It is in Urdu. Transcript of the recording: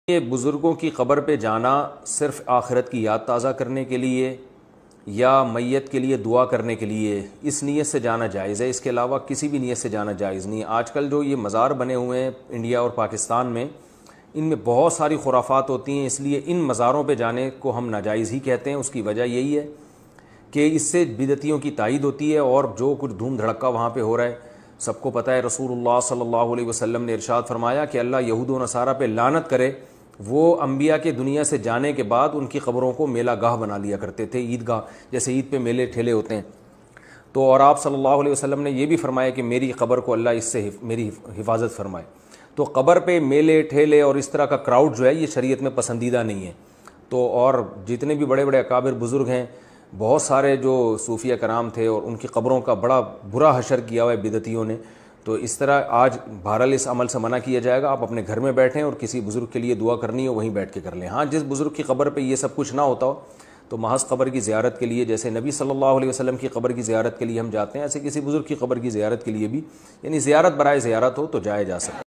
یہ بزرگوں کی قبر پہ جانا صرف آخرت کی یاد تازہ کرنے کے لیے یا میت کے لیے دعا کرنے کے لیے اس نیت سے جانا جائز ہے، اس کے علاوہ کسی بھی نیت سے جانا جائز نہیں ہے۔ آج کل جو یہ مزار بنے ہوئے ہیں انڈیا اور پاکستان میں، ان میں بہت ساری خرافات ہوتی ہیں، اس لیے ان مزاروں پہ جانے کو ہم ناجائز ہی کہتے ہیں۔ اس کی وجہ یہی ہے کہ اس سے بدعتیوں کی تائید ہوتی ہے، اور جو کچھ دھوم دھڑکا وہاں پہ ہو رہا ہے سب کو پتہ ہے۔ رسول اللہ صلی اللہ علیہ وسلم نے ارشاد فرمایا کہ اللہ یہود و نصارہ پہ لعنت کرے، وہ انبیاء کے دنیا سے جانے کے بعد ان کی قبروں کو میلہ گاہ بنا لیا کرتے تھے، عیدگاہ، جیسے عید پہ میلے ٹھیلے ہوتے ہیں۔ تو اور آپ صلی اللہ علیہ وسلم نے یہ بھی فرمایا کہ میری قبر کو اللہ اس سے میری حفاظت فرمائے۔ تو قبر پہ میلے ٹھیلے اور اس طرح کا کراؤڈ جو ہے یہ شریعت میں پسندیدہ نہیں ہے۔ تو اور جتنے بھی بڑے بڑے اکابر بزرگ ہیں، بہت سارے جو صوفیہ کرام تھے، اور ان کی قبروں کا بڑا برا حشر کیا ہوا ہے بدعتیوں نے۔ تو اس طرح آج بہرحال اس عمل سے منع کیا جائے گا۔ آپ اپنے گھر میں بیٹھیں اور کسی بزرگ کے لیے دعا کرنی ہو وہیں بیٹھ کے کر لیں۔ ہاں، جس بزرگ کی قبر پہ یہ سب کچھ نہ ہوتا ہو تو محض قبر کی زیارت کے لیے، جیسے نبی صلی اللہ علیہ وسلم کی قبر کی زیارت کے لیے ہم جاتے ہیں، ایسے کسی بزرگ کی قبر کی زیارت کے لیے بھی، یعنی زیارت برائے زیارت ہو تو جائے جا سکتا ہے۔